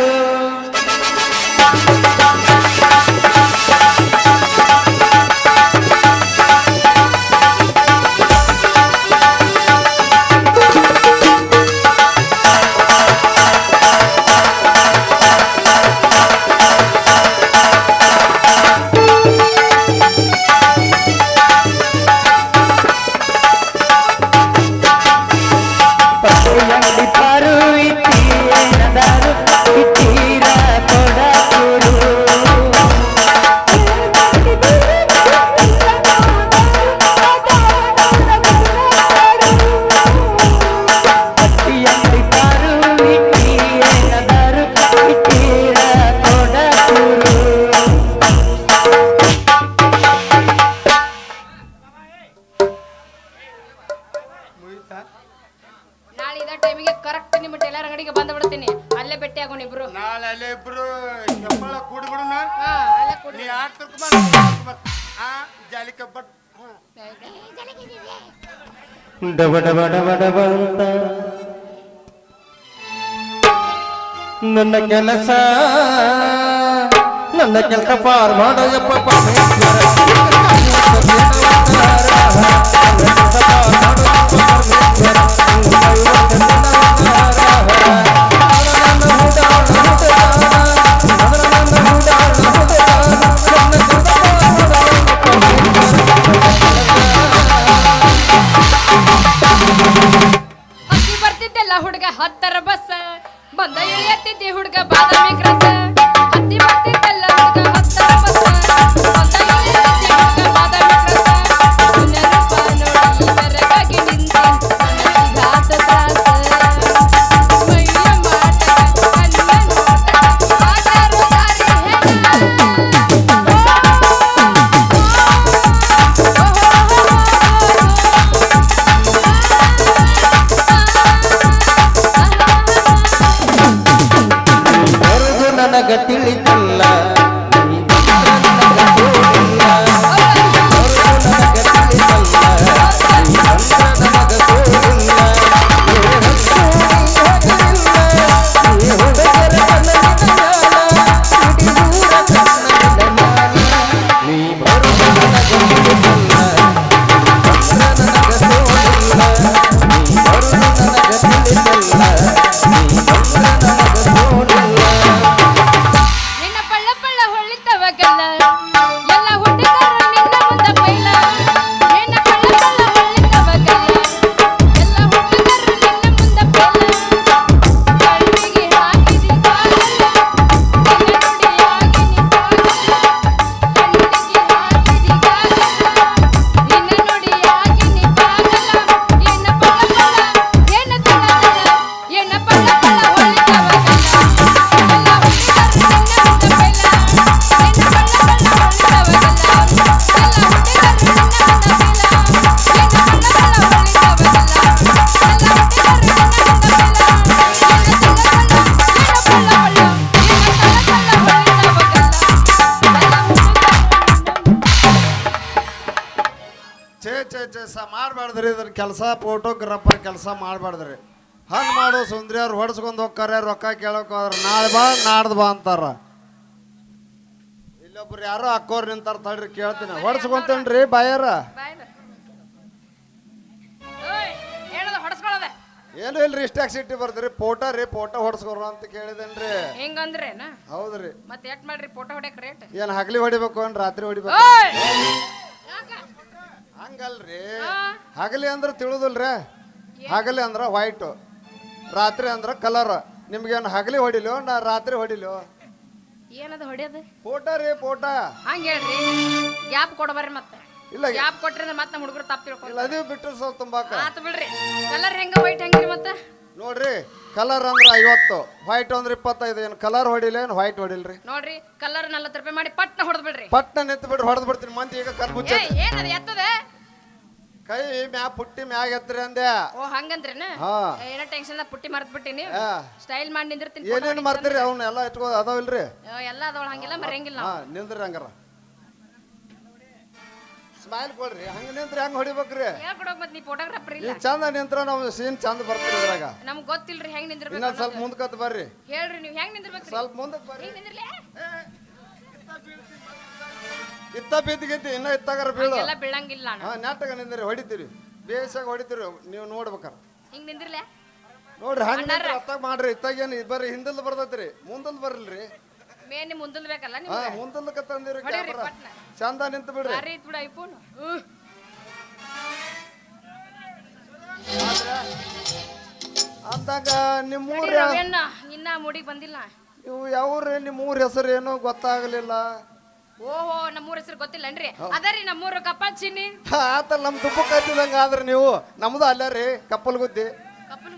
ಅಂತ ನಾಳೆ ಇದೇ ಟೈಮಿಗೆ ಕರೆಕ್ಟ್ ನಿಮ್ಮ ಟೈಲರ್ ಅಂಗಡಿಗೆ ಬಂದು ಬಿಡ್ತೀನಿ ಅಲ್ಲೇ ಭೇಟಿ ಆಗೋಣ ಇಬ್ರು. ನಾಳೆ ಅಲ್ಲೇ ಇಬ್ರು ಕೆಂಬಳ ಕೂಡಿ ಬಿಡೋಣ. ಹಾ ಅಲ್ಲೇ ಕೊಡಿ. ನೀ ಆಟ ಕರ್ಕೊಂಡ್ ಆ ಜಾಲಿ ಕಬ್ಬಟ್ ಡಬ ಡಬ ಡಬ ಡಬ ಅಂತ ನನ್ನ ಕೆಲಸ ಪಾರ್ ಮಾಡೋಯಪ್ಪ ಹತ್ತಿ ಬರ್ತಿದ್ದೆಲ್ಲ ಹುಡುಗ ಹತ್ತರ ಬಸ್ ಬಂದ ಇಳಿಯತ್ತಿದ್ದಿ ಹುಡುಗ ಬಾದಾಮಿ ಕ್ರಾಸ್. ಹತ್ತಿ ಬರ್ತಿದ್ದೆಲ್ಲ ಹುಡುಗ ಹತ್ತರ ಬಸ್ ಬಂದ ಇಳಿಯತ್ತಿದ್ದಿ ಹುಡುಗ ಬಾದಾಮಿ ಕ್ರಾಸ್. ನೆನಪ ನೋಡಿ ಬೆರಗಾಗಿ ನಿಂತೆ ಘಾತ ತ್ರಾಸ. ಮೈಯ ಮಾಟಕ ಕಣ್ಣ ನೋಟಕ ಆಟಾರು ದಾರಿ ಬರುದು ನನಗ ತಿಳಿದಿಲ್ಲ ನೀ ನನಗ ತೋರಿಲ್ಲ. ಬರುದು ನನಗ ತಿಳಿದಿಲ್ಲ ನೀ ನನಗ ತೋರಿಲ್ಲ. ನೀ ಹುಡುಗರ ಕಣ್ಣಿನ ಮ್ಯಾಲ ಇಡೀ ಊರ ಕಣ್ಣಿನ ಮ್ಯಾಲ. ನೀ ಬರುದು ನನಗ ತಿಳಿದಿಲ್ಲ ನನಗ ತೋರಿಲ್ಲ. ನೀ ಬರುದು ನನಗ ತಿಳಿದಿಲ್ಲ ನೀ ನನಗ ತೋರಿಲ್ಲ. ನಿನ್ನ ಪಳ್ಳ ಪಳ್ಳ ಹೊಳ್ಳಿತವಗಲ್ಲ ಎಲ್ಲ ಹುಡುಗರು ನಿನ್ನ ಮುಂದ ಬೈಲ. ನಿನ್ನ ಪಳ್ಳ ಪಳ್ಳ ಹೊಳ್ಳಿತವಗಲ್ಲ ಎಲ್ಲ ಹುಡುಗರು ನಿನ್ನ ಮುಂದ ಬೈಲ. ಕಣ್ಣಿಗೆ ಹಾಕಿದಿ ಕಾಗಲ್ಲ ನಿನ್ನ ನುಡಿಯಾಗಿ ನೀ ಕಾಗಲ್ಲ. ಕಣ್ಣಿಗೆ ಹಾಕಿದಿ ಕಾಗಲ್ಲ ನಿನ್ನ ನುಡಿಯಾಗಿ ನೀ ಕಾಗಲ್ಲ. ನಿನ್ನ ಪಳ್ಳ ಪಳ್ಳ ಏನ ತಳದಲ್ಲ ಏನ ಪಳ್ಳ ಪಳ್ಳ ಹೊಳ್ಳಿತವಗಲ್ಲ ಎಲ್ಲ ಹುಡುಗರು ನಿನ್ನ ಮುಂದ ಬೈಲ. ನಿನ್ನ ಪಳ್ಳ ಪಳ್ಳ ಹೊಳ್ಳಿತವಗಲ್ಲ ಎಲ್ಲ ಹುಡುಗರು ನಿನ್ನ ಮುಂದ ಛೇ ಮಾಡಬಾರ್ದ್ರಿ ಇದ್ರ ಕೆಲಸ. ಫೋಟೋಗ್ರಾಫರ್ ಕೆಲಸ ಮಾಡಬಾರ್ದ್ರಿ. ಹಂಗೆ ಮಾಡೋ ಸುಂದ್ರಿ ಅವ್ರು ಹೊಡ್ಸ್ಕೊಂಡು ಹೋಗ್ತಾರೆ, ರೊಕ್ಕ ಕೇಳೋಕೆ ಹೋದ್ರೆ ನಾಳೆ ಬಾ ನಾಡ್ದು ಬಾ ಅಂತಾರ. ಇಲ್ಲೊಬ್ರು ಯಾರೋ ಅಕ್ಕೋರ್ ನಿಂತಾರ ತಡ್ರಿ ಕೇಳ್ತೀನಿ. ಹೊಡ್ಸ್ಕೊಂತೇನ್ರಿ ಬಾಯಾರ ಹೇಳೋದು ಹೊಡೆಸ್ಕೊಳ್ಳೋದೆ ಏನು ಇಲ್ರಿ ಇಷ್ಟಾಗ ಸಿಟ್ಟಿ ಬರ್ತೀರಿ. ಫೋಟೋ ರೀ ಫೋಟೋ ಹೊಡ್ಸ್ಕೊರ ಅಂತ ಕೇಳಿದೇನ್ರಿ. ಹೆಂಗಂದ್ರೇನ ಹೌದ್ರಿ. ಮತ್ತೆ ಎಟ್ ಮಾಡ್ರಿ ಫೋಟೋ ಹೊಡ್ಯಾಕ ರೇಟ್? ಏನ್ ಹಗ್ಲಿ ಹೊಡಿಬೇಕು ಏನ್ ರಾತ್ರಿ ಹೊಡಿಬೇಕು? ಹಂಗಲ್ರಿ. ಹಗಲಿ ಅಂದ್ರ ತಿಳಿದಿಲ್ರಿ. ಹಗಲಿ ಅಂದ್ರ ವೈಟ್, ರಾತ್ರಿ ಅಂದ್ರ ಕಲರ್. ನಿಮ್ಗೇನು ಹಗಲಿ ಹೊಡಿಲೋ ನಾ ರಾತ್ರಿ ಹೊಡಿಲೋ? ಏನದ ಹೊಡಿಯೋದು? ಫೋಟೋ ರೀ ಫೋಟೋ. ಹಂಗ ಹೇಳ್ರಿ, ಗ್ಯಾಪ್ ಕೊಡಬರ್ರಿ. ಮತ್ತೆ ಇಲ್ಲ ಗ್ಯಾಪ್ ಕೊಟ್ರಿ ಮತ್ತೆ ನಮ್ಮ ಹುಡುಗರು ತಪ್ಪು ಇಲ್ಲ ತಿಳ್ಕೊಂಡು ಅದು ಬಿಟ್ಟು ಸ್ವಲ್ಪ ತುಂಬಾಕ ಆತ ಬಿಡ್ರಿ. ಕಲರ್ ಹೆಂಗ ವೈಟ್ ಹೆಂಗ್ರಿ ಮತ್ತೆ? ನೋಡ್ರಿ, ಕಲರ್ ಅಂದ್ರ 50, ವೈಟ್ ಅಂದ್ರ 25. ಏನು ಕಲರ್ ಹೊಡಿಲ್ಲ ಏನು ವೈಟ್ ಹೊಡಿಲ್ರಿ? ನೋಡ್ರಿ, ಕಲರ್ 40 ರೂಪಾಯಿ ಮಾಡಿ ಪಟ್ನ ಹೊಡೆದ್ ಬಿಡ್ರಿ. ಪಟ್ನ ನಿಂತು ಬಿಡ್ರಿ, ಹೊಡೆದ್ ಬಿಡ್ತೀನಿ. ಮಂದಿ ಈಗ ಕರ್ಬುಚ್ಚ ಏನದ ಎತ್ತದ ಕೈ ಮ್ಯಾ ಪುಟ್ಟಿ ಮ್ಯಾಗ ಎತ್ತರಿ ಅಂದೆ. ಓ ಹಂಗಂದ್ರೇನ? ಹಾ. ಏನೋ ಟೆನ್ಷನ್ ಪುಟ್ಟಿ ಮರ್ತ್ ಬಿಟ್ಟಿನಿ. ಹಾ. ಸ್ಟೈಲ್ ಮಾಡಿ ನಿಂದಿರ್ತೀನಿ. ಏನೇನು ಮಾಡ್ತೀರಿ? ಅವ್ನ ಎಲ್ಲ ಇಟ್ಕೋ ಅದಾವಿಲ್ರಿ? ಎಲ್ಲ ಅದವಳ ಹಂಗಿಲ್ಲ ಮರೆಯಂಗಿಲ್ಲ ಹಾ ನಾವು. ನಿಂದ್ರಿ ಹಂಗಾರ. ಸ್ಮೈಲ್ ಕೊಡ್ರಿ. ಹಂಗ ನಿಂತ್ರಿ ಹೆಂಗ್ ಹೊಡಿಬೇಕ್ರಿ? ಹೇಳ್ಕೊಡೋಕ್ ಮತ್ತೆ ನೀ ಫೋಟೋಗ್ರಾಫರ್ ಈ ಇಲ್ಲ. ಚಂದ ನಿಂತ್ರ ನಾವು ಸೀನ್ ಚಂದ ಬರ್ತೀರಿ ಇದ್ರಾಗ. ನಮ್ಗ್ ಗೊತ್ತಿಲ್ರಿ ಹೆಂಗ್ ನಿಂದಿರ್ಬೇಕು ಇನ್ನೊಂದ್ ಸ್ವಲ್ಪ ಅನ್ನೋದು. ಮುಂದಕತ್ ಬರ್ರಿ. ಹೇಳ್ರಿ ನೀವು ಹೆಂಗ್ ನಿಂದಿರ್ಬೇಕು? ಸ್ವಲ್ಪ ಮುಂದಕ್ಕೆ ಬರ್ರಿ. ಹೆಂಗ್ ನಿಂದಿರ್ಲಿ? ಇತ್ತ ಬಿದ್ದಿಗಿದ್ದಿ ಇನ್ನ ಇತ್ತಾಗಾರ ಬೀಳು. ಎಲ್ಲ ಬೀಳಂಗಿಲ್ಲ ನಾನು. ಹಾ ನೆಟ್ಟಗ ನಿಂದ್ರಿ, ಹೊಡಿತೀರಿ. ಬೇಸಾಗ ಹೊಡಿತೀರಿ ನೀವು ನೋಡ್ಬೇಕಾರ. ಹಿಂಗ್ ನಿಂದಿರ್ಲೆ? ನೋಡ್ರಿ ಹಂಗ ಅಣ್ಣಾರ. ಅತ್ತಾಗ ಮಾಡ್ರಿ. ಇತ್ತಾಗೇನು ಬರ್ರಿ ಹಿಂದಲ್ ಬರ್ತೈತ್ರಿ, ಮುಂದಲ್ ಬರ್ಲ್ರಿ. ಮೇನ್ ಮುಂದಲ್ ಬೇಕಲ್ಲ ಹಾ ನಿಮ್ಗೆ. ಮುಂದಲ್ಕ ತಂದಿರಿ ಹೊಡೀರಿ ಕ್ಯಾಮ್ರಾ. ಪಟ್ನ. ಚಂದ ನಿಂತು ಬಿಡ್ರಿ. ಬಾರಿ ಐತ್ ಬಿಡು ಐಫೋನ್. ಅಂದಾಗ ನಿಮ್ಮೂರ ರವಿಯಣ್ಣ ಇನ್ನ ಮುಡಿಗ್ ಬಂದಿಲ್ಲ. ನೀವು ಯಾವ್ರಿ? ನಿಮ್ಮೂರ ಹೆಸರು ಏನೋ ಗೊತ್ತಾಗಲಿಲ್ಲ. ಓಹೋ, ನಮ್ಮೂರ ಹೆಸರು ಗೊತ್ತಿಲ್ಲನ್ರಿ? ಅದರಿ ನಮ್ಮೂರು ಕಪಾಲ್ ಚಿನ್ನಿ. ಆತಲ್ಲ ನಮ್ ದುಬ್ಬ ಕತ್ತಿದಂಗ ಆದ್ರೆ ನೀವು. ನಮ್ದು ಅಲ್ಲ ರೀ ಕಪ್ಪಲ್ ಗುದ್ದಿ. ಕಪಾಲ್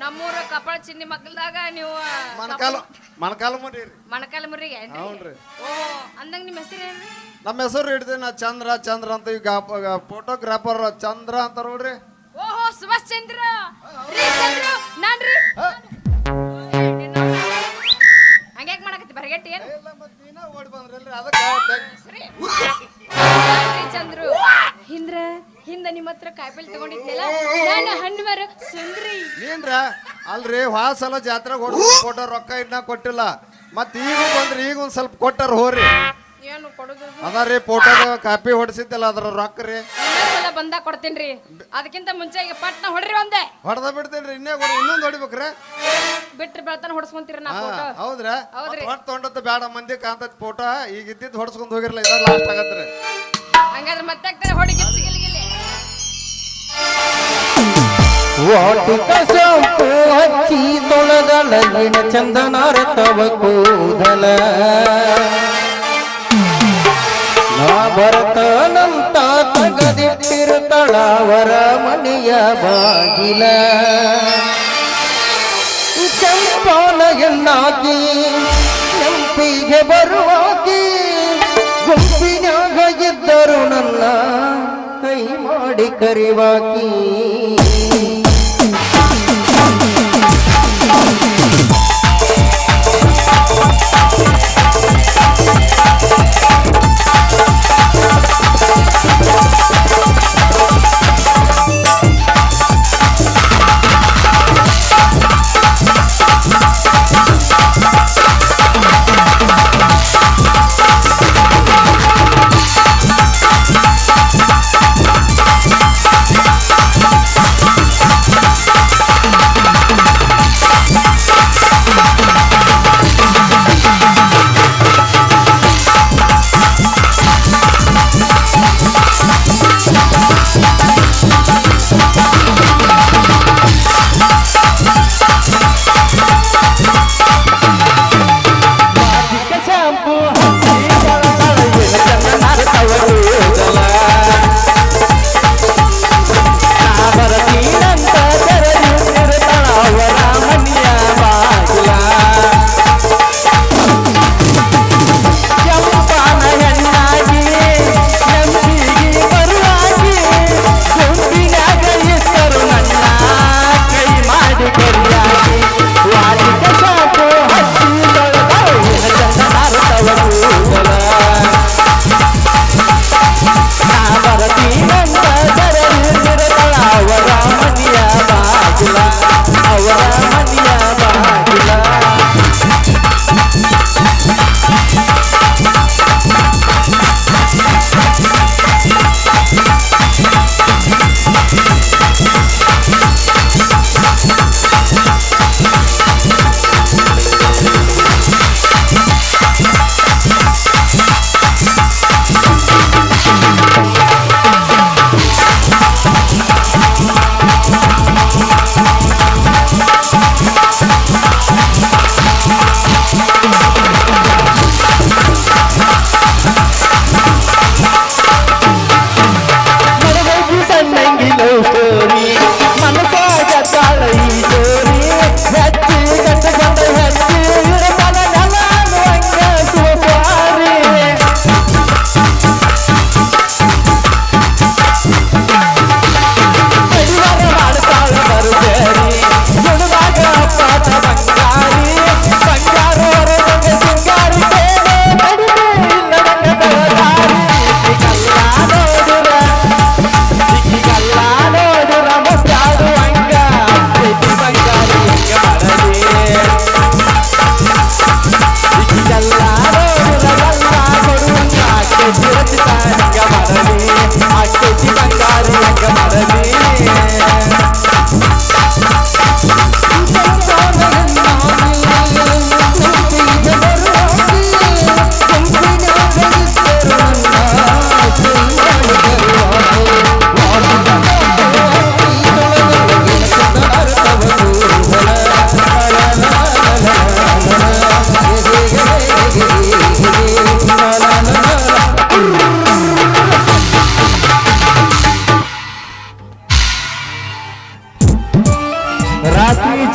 ನಮ್ಮೂರು ಕಪಾಳ ಚಿನ್ನಿ ಮಕ್ಕಳದಾಗ ನೀವು ಮಣಕಾಲ ಮುರಿ ರೀ. ಮಣಕಾಲ ಮುರಿಗೆ. ಹೌನ್ರಿ. ಓಹೋ, ಅಂದಂಗ ನಿಮ್ಮ ಹೆಸರು ಏನ್ರಿ? ನಮ್ಮ ಹೆಸರು ಹಿಡ್ದೆ ನಾ ಚಂದ್ರ. ಚಂದ್ರ ಅಂತ ಈಗ ಫೋಟೋಗ್ರಾಫರ್ ಚಂದ್ರ ಅಂತ ನೋಡ್ರಿ. ಓಹೋ, ಚಂದ್ರ ರೀ ಚಂದ್ರ ನಾನ್ರಿ ಹಂಗ್ಯಾಕ್ ಮಾಡಕತ್ತಿ ಬರಗಟ್ಟಿ ಏನು ನಾನ್ರಿ ಚಂದ್ರು ಹಿಂದ ನಿಮ್ಮ ಹತ್ರ ಕಾಯಿಪಲ್ಲೆ ತಗೊಂಡಿದ್ನಲ್ಲ ನಾನು ಹಣ್ಣುಮರ ಸುಂದ್ರಿ ನೀನ್ರ ಅಲ್ರಿ ಸಲ ಜಾತ್ರೆ ಕೊಟ್ಟೋ ರೊಕ್ಕ ಇನ್ನ ಕೊಟ್ಟಿಲ್ಲ ಮತ್ ಈಗ ಬಂದ್ರಿ ಈಗ ಒಂದ್ ಸ್ವಲ್ಪ ಕೊಟ್ಟಾರ ಹೋರಿ ಏನು ಕೊಡುದು ಅದಾರಿ ಫೋಟೋದ ಕಾಪಿ ಹೊಡ್ಸಿದ್ದಲ್ಲ ಅದ್ರ ರೊಕ್ಕ ರೀ ಇನ್ನೊಂದ್ಸಲ ಬಂದಾಗ ಕೊಡ್ತೇನ್ರಿ ಅದಕ್ಕಿಂತ ಮುಂಚೆ ಈಗ ಪಟ್ನ ಹೊಡ್ರಿ ಒಂದೇ ಹೊಡೆದ ಬಿಡ್ತೇನ್ರಿ ಇನ್ನೊಂದ್ ಹೊಡಿಬೇಕ್ರಿ ಬಿಟ್ರಿ ಬೆಳ್ತಾನ ಹೊಡ್ಸ್ಕೊಂತೀರ ನಾ ಫೋಟೋ ಹೌದ್ರಾ ಹೌದ್ರಿ. ಹೊಡ್ ತೊಗೊಂಡತ್ತ ಬೇಡ ಮಂದಿ ಕಾಂತತ್ ಫೋಟೋ ಈಗ ಇದ್ದಿದ್ ಹೊಡ್ಸ್ಕೊಂಡ್ ಹೋಗಿರ್ಲ ಇದ ಲಾಸ್ಟ್ ಆಗತ್ರಿ ಹಂಗಾದ್ರೆ ಮತ್ತೆ ಆಗ್ತಾರೆ ಹೊಡಿ ಗಿಲ್ಲಿ ವಾಟಿಕ ಸೊಂಪು ಹಚ್ಚಿ ತೊಳೆದಳ ಎಣ ಚಂದನಾರ ತವ ಕೂದಲ ನಾ ಬರತನಂತ ತಗದಿಟ್ಟಿರುತ್ತಳ ಅವರ ಮನೆಯ ಬಾಗಿಲ ಚಂಪಾನ ಎಣ್ಣಾಕಿ ನೆಂಪಿಗೆ ಬರುವಾಕಿ ಗುಂಪಿನಾಗ ಇದ್ದರು ನನ್ನ ಕೈ ಮಾಡಿ ಕರಿವಾಕಿ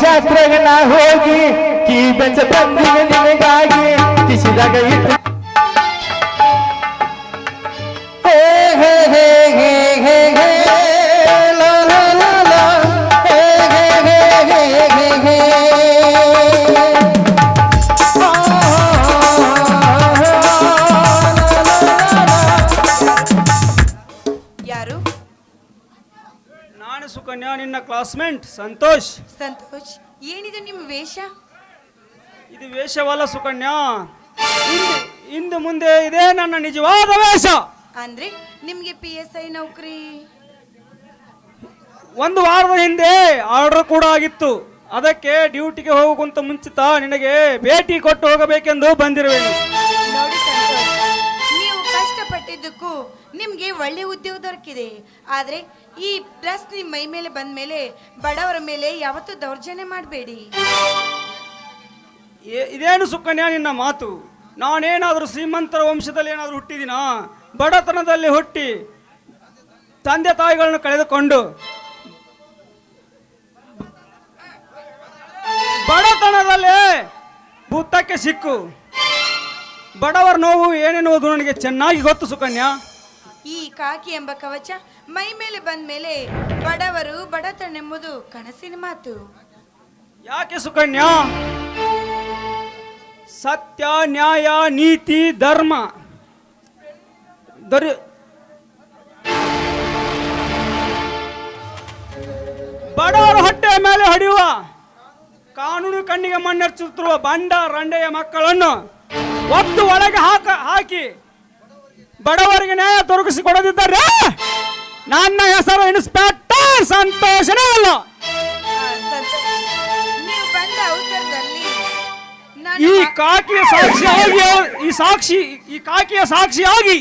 ಜಾತ್ರೆಗೆ ನಾ ಹೋಗಿ ಕೀ ಬೆಂಚ ತಂದಿಗೆ ನಿನಗಾಗಿ ಕಿಸಿದಾಗ ಇಟ್ಟು ಹೇ ಹೇ ಹೇ ಹೇ ಹೇ ಹೇ ಲಾ ಲಾ ಲಾ ಲಾ ನಾನು ಸುಕನ್ಯಾ, ನಿನ್ನ ಕ್ಲಾಸ್ಮೇಟ್ ಸಂತೋಷ್. ಸಂತೋಷ್, ಏನಿದು ನಿಮ್ಮ ವೇಷ? ಇದು ವೇಷವಲ್ಲ ಸುಕನ್ಯಾ, ಇಂದು ಮುಂದೆ ಇದೇ ನನ್ನ ನಿಜವಾದ ವೇಷ. ಅಂದ್ರೆ ನಿಮ್ಗೆ PSI ನೌಕರಿ? ಒಂದು ವಾರದ ಹಿಂದೆ ಆರ್ಡರ್ ಕೂಡ ಆಗಿತ್ತು. ಅದಕ್ಕೆ ಡ್ಯೂಟಿಗೆ ಹೋಗೋಕ್ಕಿಂತ ಮುಂಚಿತ ನಿನಗೆ ಭೇಟಿ ಕೊಟ್ಟು ಹೋಗಬೇಕೆಂದು ಬಂದಿರುವೆನು. ನೋಡಿ ಸಂತೋಷ್, ನೀವು ಕಷ್ಟಪಟ್ಟಿದ್ದಕ್ಕೂ ನಿಮ್ಗೆ ಒಳ್ಳೆ ಉದ್ಯೋಗ ದೊರಕಿದೆ. ಆದ್ರೆ ಈ ಪ್ಲಸ್ ನಿಮ್ಮ ಮೈ ಮೇಲೆ ಬಂದ ಮೇಲೆ ಬಡವರ ಮೇಲೆ ಯಾವತ್ತೂ ದೌರ್ಜನ್ಯ ಮಾಡಬೇಡಿ. ಇದೇನು ಸುಕನ್ಯಾ ನಿನ್ನ ಮಾತು? ನಾನೇನಾದರೂ ಶ್ರೀಮಂತರ ವಂಶದಲ್ಲಿ ಏನಾದರೂ ಹುಟ್ಟಿದಿನಾ? ಬಡತನದಲ್ಲಿ ಹುಟ್ಟಿ ತಂದೆ ತಾಯಿಗಳನ್ನು ಕಳೆದುಕೊಂಡು ಬಡತನದಲ್ಲೇ ಭೂತಕ್ಕೆ ಸಿಕ್ಕು ಬಡವರ ನೋವು ಏನೆನ್ನುವುದು ನನಗೆ ಚೆನ್ನಾಗಿ ಗೊತ್ತು ಸುಕನ್ಯಾ. ಈ ಕಾಕಿ ಎಂಬ ಕವಚ ಮೈ ಮೇಲೆ ಬಂದ ಮೇಲೆ ಬಡವರು ಬಡತನ ಎಂಬುದು ಕನಸಿನ ಮಾತು. ಯಾಕೆ ಸುಕನ್ಯಾ? ಸತ್ಯ, ನ್ಯಾಯ, ನೀತಿ, ಧರ್ಮ ಬಡವರ ಹೊಟ್ಟೆಯ ಮೇಲೆ ಹೊಡೆಯುವ, ಕಾನೂನು ಕಣ್ಣಿಗೆ ಮಣ್ಣೆರಚುತ್ತಿರುವ ಬಂಡ ರಂಡೆಯ ಮಕ್ಕಳನ್ನು ಒತ್ತು ಒಳಗೆ ಹಾಕಿ ಬಡವರಿಗೆ ನ್ಯಾಯ ದೊರಕಿಸಿಕೊಡದಿದ್ದರೆ ನನ್ನ ಹೆಸರು ಇನ್ಸ್ಪೆಕ್ಟರ್ ಸಂತೋಷನೇ ಅಲ್ಲ. ನೀವು ಬಂದ ಅವಸರದಲ್ಲಿ ಈ ಕಾಕಿಯ ಸಾಕ್ಷಿಯಾಗಿ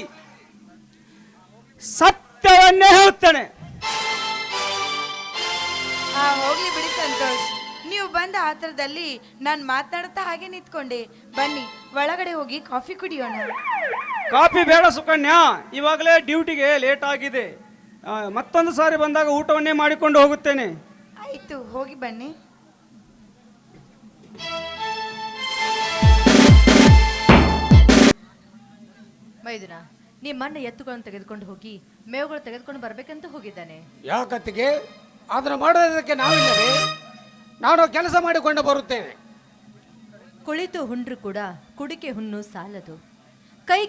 ಸತ್ಯವನ್ನೇ ಹೇಳುತ್ತೇನೆ. ಹೋಗ್ಲಿ ಬಿಡಿ ಸಂತೋಷ್, ನೀವು ಬಂದ ಆತರದಲ್ಲಿ ನಾನು ಮಾತಾಡ್ತಾ ಹಾಗೆ ನಿಂತ್ಕೊಂಡೆ. ಬನ್ನಿ ಒಳಗಡೆ ಹೋಗಿ ಕಾಫಿ ಕುಡಿಯೋಣ. ಕಾಫಿ ಬೇಡ ಸುಕನ್ಯಾ, ಇವಾಗಲೇ ಡ್ಯೂಟಿಗೆ ಲೇಟ್ ಆಗಿದೆ. ಮತ್ತೊಂದು ಸಾರಿ ಬಂದಾಗ ಊಟವನ್ನೇ ಮಾಡಿಕೊಂಡು ಹೋಗುತ್ತೇನೆ. ಆಯ್ತು, ಹೋಗಿ ಬನ್ನಿ. ಮೈದುನ, ನಿಮ್ಮಣ್ಣ ಎತ್ತುಗಳನ್ನು ತೆಗೆದುಕೊಂಡು ಹೋಗಿ ಮೇವುಗಳು ತೆಗೆದುಕೊಂಡು ಬರ್ಬೇಕಂತ ಹೋಗಿದ್ದಾನೆ. ಯಾಕತ್ತಿಗೆ? ಅದನ್ನು ಮಾಡೋದಕ್ಕೆ ನಾವಿಲ್ಲವೇ? ನಾನು ಕೆಲಸ ಮಾಡಿಕೊಂಡು ಬರುತ್ತೇನೆ. ಕುಳಿತು ಹುಂಡ್ರು ಕೂಡ ಕುಡಿಕೆ ಹುಣ್ಣು ಸಾಲದು. ಕೈ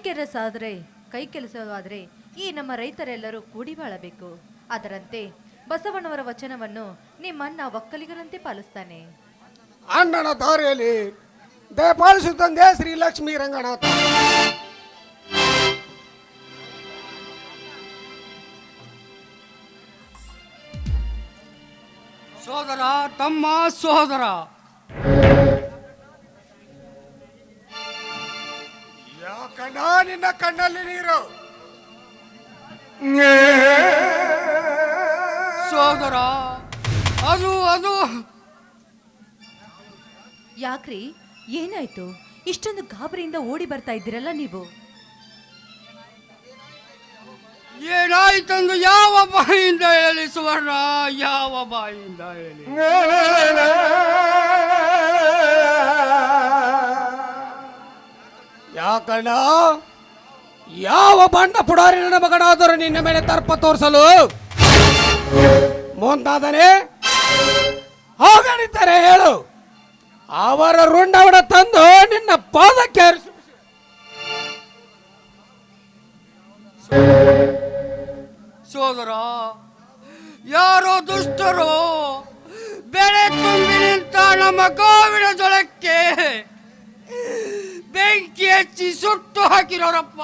ಕೆಲಸವಾದರೆ ಈ ನಮ್ಮ ರೈತರೆಲ್ಲರೂ ಕೂಡಿ ಬಾಳಬೇಕು. ಅದರಂತೆ ಬಸವಣ್ಣವರ ವಚನವನ್ನು ನಿಮ್ಮಣ್ಣ ಒಕ್ಕಲಿಗರಂತೆ ಪಾಲಿಸ್ತಾನೆ. ಅಣ್ಣನ ದಾರಿಯಲ್ಲಿ ದಯಪಾಲಿಸುತ್ತಂದೆ ಶ್ರೀ ಲಕ್ಷ್ಮೀ ರಂಗನಾಥ. ಸೋದರ, ತಮ್ಮ, ಸೋದರ, ಯಾಕಣ್ಣ ನಿನ್ನ ಕಣ್ಣಲ್ಲಿ ನೀರು? ಸೋದರ, ಅದು ಯಾಕ್ರಿ, ಏನಾಯ್ತು? ಇಷ್ಟೊಂದು ಗಾಬರಿಯಿಂದ ಓಡಿ ಬರ್ತಾ ಇದ್ದೀರಲ್ಲ ನೀವು? ಏನಾಯ್ತಂದು ಯಾವ ಬಾಯಿಂದ ಹೇಳಿ ಸುವರ್ಣ, ಯಾವ ಬಾಯಿಂದ ಹೇಳಿ? ಯಾಕಣ್ಣ, ಯಾವ ಬಂಡ ಪುಡಾರಿ ನನ್ನ ಮಗನಾದರೂ ನಿನ್ನ ಮೇಲೆ ತರ್ಪ ತೋರಿಸಲು ಮುಂದಾದರೆ ಹೋಗಣಿತಾರೆ ಹೇಳು. ಅವರ ರುಂಡವಡ ತಂದು ನಿನ್ನ ಪಾದಕ್ಕೆ ಸೋದರ, ಯಾರೋ ದುಷ್ಟರು ಬೆಳೆ ತುಂಬಿ ನಿಂತ ನಮ್ಮ ಗೋವಿನ ಜೊಳಕ್ಕೆ ಬೆಂಕಿ ಹಚ್ಚಿ ಸುಟ್ಟು ಹಾಕಿರೋರಪ್ಪ,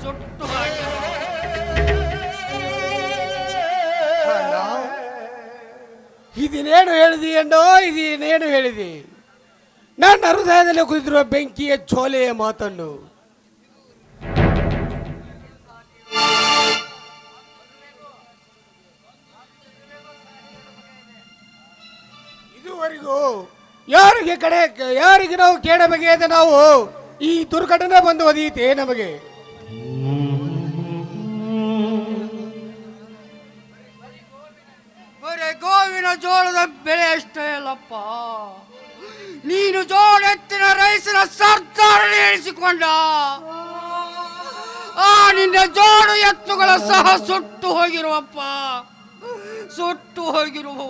ಸುಟ್ಟು ಹಾಕಿರೋ. ಇದನ್ನೇನು ಹೇಳಿದಿ ಅಣ್ಣೋ, ಇದನ್ನೇನು ಹೇಳಿದಿ? ನನ್ನ ಹೃದಯದಲ್ಲಿ ಕುದಿರುವ ಬೆಂಕಿಯ ಛೋಲೆಯ ಮಾತನ್ನು ಇದುವರೆಗೂ ಯಾರಿಗೆ ನಾವು ಕೇಳಬಗೆಯದ ನಾವು ಈ ದುರ್ಘಟನೆ ಬಂದು ಒದೀತೆ ನಮಗೆ. ಬರೇ ಗೋವಿನ ಜೋಳದ ಬೆಳೆ ಅಷ್ಟೇ ಅಲ್ಲಪ್ಪ, ನೀನು ಜೋಳೆತ್ತಿನ ರೈಸನ ಸರ್ದಾರ ಎಣಿಸಿಕೊಂಡ ಆ ನಿನ್ನ ಜೋಡು ಎತ್ತುಗಳ ಸಹ ಸುಟ್ಟು ಹೋಗಿರುವಪ್ಪ, ಸುಟ್ಟು ಹೋಗಿರುವು.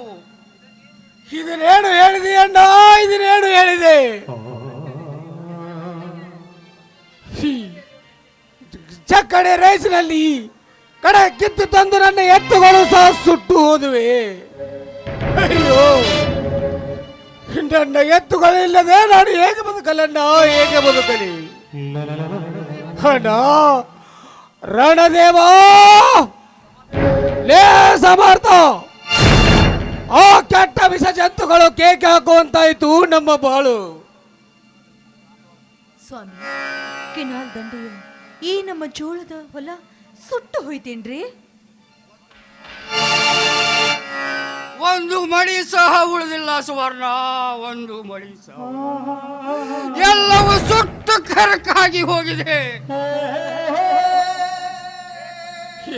ಇದನ್ನೇನು ಹೇಳಿದೆ ಅಣ್ಣ, ಇದನ್ನೇನು ಹೇಳಿದೆ? ಚಕ್ಕಡೆ ರೈಸಿನಲ್ಲಿ ಕಡೆ ಕಿತ್ತು ತಂದು ನನ್ನ ಎತ್ತುಗಳು ಸಹ ಸುಟ್ಟು ಹೋದುವೆ. ಅಯ್ಯೋ, ನನ್ನ ಎತ್ತುಗಳಿಲ್ಲದೆ ನಾನು ಹೇಗೆ ಬದುಕಲಣ್ಣ, ಹೇಗೆ ಬದುಕಲಿ ಅಣ್ಣ? ರಣದೇವ, ಲೇ ಸಮರ್ಥ, ಆ ಕೆಟ್ಟ ವಿಷ ಜಂತುಗಳು ಕೇಕೆ ಹಾಕುವಂತಾಯ್ತು ನಮ್ಮ ಬಾಳು. ಸ್ವಾಮಿ, ಕೆನಾಲ್ ದಂಡೆಯ ಈ ನಮ್ಮ ಜೋಳದ ಹೊಲ ಸುಟ್ಟು ಹೋಯ್ತೇನ್ರಿ? ಒಂದು ಮಳಿ ಸಹ ಉಳಿದಿಲ್ಲ ಸುವರ್ಣ, ಒಂದು ಮಳಿ ಸಹ. ಎಲ್ಲವೂ ಸುಟ್ಟು ಕರಕಾಗಿ ಹೋಗಿದೆ.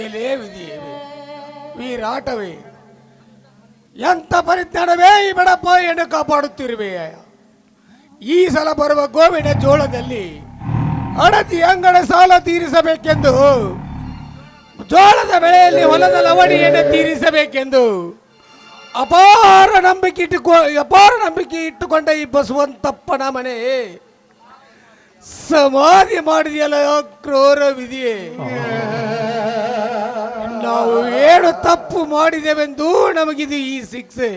ಏನೇ ವಿಧಿಯೇ, ವೀರಾಟವೇ, ಎಂತ ಪರಿಜ್ಞಾನವೇ ಈ ಬಡಪ್ಪ ಹೆಣ್ಣು ಕಾಪಾಡುತ್ತಿರುವೆ. ಈ ಸಲ ಬರುವ ಗೋವಿನ ಜೋಳದಲ್ಲಿ ಅಡತಿ ಅಂಗಡ ಸಾಲ ತೀರಿಸಬೇಕೆಂದು, ಜೋಳದ ಬೆಳೆಯಲ್ಲಿ ಹೊಲದ ಲವಣಿಯನ್ನು ತೀರಿಸಬೇಕೆಂದು ಅಪಾರ ನಂಬಿಕೆ ಇಟ್ಟುಕೊಂಡ ಈ ಬಸವಂತಪ್ಪನ ಮನೆ ಸಮಾಧಿ ಮಾಡಿದೆಯಲ್ಲ ಕ್ರೂರ ವಿಧಿಯೇ. ನಾವು ಏನು ತಪ್ಪು ಮಾಡಿದೆವೆಂದು ನಮಗಿದು ಈ ಶಿಕ್ಷೆ.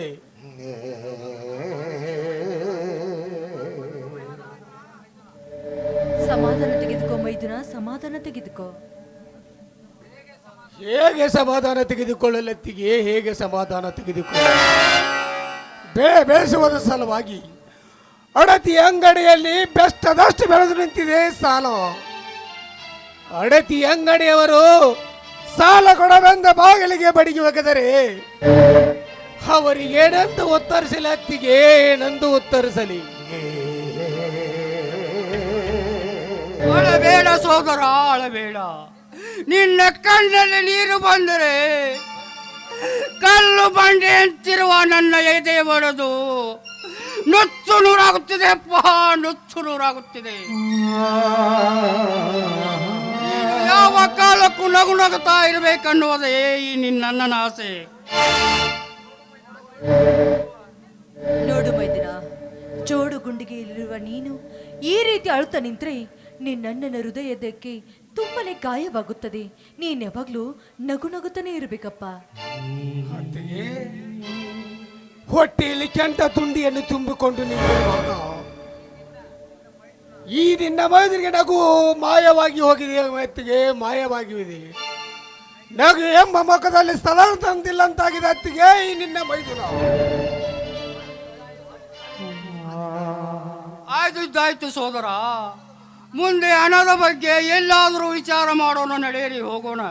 ಸಮಾಧಾನ ತೆಗೆದುಕೋ ಮೈದುನ, ಸಮಾಧಾನ ತೆಗೆದುಕೋ. ಹೇಗೆ ಸಮಾಧಾನ ತೆಗೆದುಕೊಳ್ಳಲತ್ತಿಗೆ, ಹೇಗೆ ಸಮಾಧಾನ ತೆಗೆದುಕೊಳ್ಳ? ಬೆಳೆಸುವುದ ಸಲುವಾಗಿ ಅಡತಿ ಅಂಗಡಿಯಲ್ಲಿ ಬೆಷ್ಟದಷ್ಟು ಬೆಳೆದು ನಿಂತಿದೆ ಸಾಲ. ಅಡತಿ ಅಂಗಡಿಯವರು ಸಾಲ ಕೊಡವೆಂದ ಬಾಗಿಲಿಗೆ ಬಡಿಗೆ ಒಗೆದರೆ ಅವರಿಗೇನೆಂದು ಉತ್ತರಿಸಲಿ ಅತ್ತಿಗೆ, ಏನೆಂದು ಉತ್ತರಿಸಲಿ? ಅಳಬೇಡ ಸೋದರ, ಅಳಬೇಡ. ನಿನ್ನ ಕಣ್ಣಲ್ಲಿ ನೀರು ಬಂದರೆ ಕಲ್ಲು ಬಂಡೆ ಅಂತಿರುವ ನನ್ನ ಎದೆ ಬಡದು ನುಚ್ಚು ನೂರಾಗುತ್ತಿದೆ ಅಪ್ಪ, ನುಚ್ಚು ನೂರಾಗುತ್ತಿದೆ. ನೀನು ಯಾವ ಕಾಲಕ್ಕೂ ನಗು ನಗುತ್ತಾ ಇರಬೇಕನ್ನುವುದೇ ಈ ನನ್ನ ಆಸೆ. ನೋಡು ಮೈದಿನ, ಜೋಡು ಗುಂಡಿಗೆಯಲ್ಲಿರುವ ನೀನು ಈ ರೀತಿ ಅಳುತ್ತಾ ನಿಂತ್ರೆ ನಿನ್ನಣ್ಣನ ಹೃದಯದಕ್ಕೆ ತುಂಬನೇ ಗಾಯವಾಗುತ್ತದೆ. ನೀನ್ ಯಾವಾಗ್ಲೂ ನಗು ನಗುತ್ತಾನೆ ಇರಬೇಕಪ್ಪ. ಹೊಟ್ಟೆಯಲ್ಲಿ ಕೆಂಟ ತುಂಡಿಯನ್ನು ತುಂಬಿಕೊಂಡು ನಿಂತಿರುವಾಗ ಈ ನಿನ್ನ ಮೈದರಿಗೆ ನಗು ಮಾಯವಾಗಿ ಹೋಗಿದೆ, ಅತ್ತಿಗೆ ಮಾಯವಾಗಿವೆ. ನಗು ಎಂಬ ಮುಖದಲ್ಲಿ ಸ್ಥಳ ತಂದಿಲ್ಲ ಅಂತಾಗಿದೆ ಅತ್ತಿಗೆ ಈ ನಿನ್ನ ಮೈದುನ. ಆಯ್ತು ಸೋದರ, ಮುಂದೆ ಹಣದ ಬಗ್ಗೆ ಎಲ್ಲಾದರೂ ವಿಚಾರ ಮಾಡೋಣ, ನಡೆಯಿರಿ ಹೋಗೋಣ.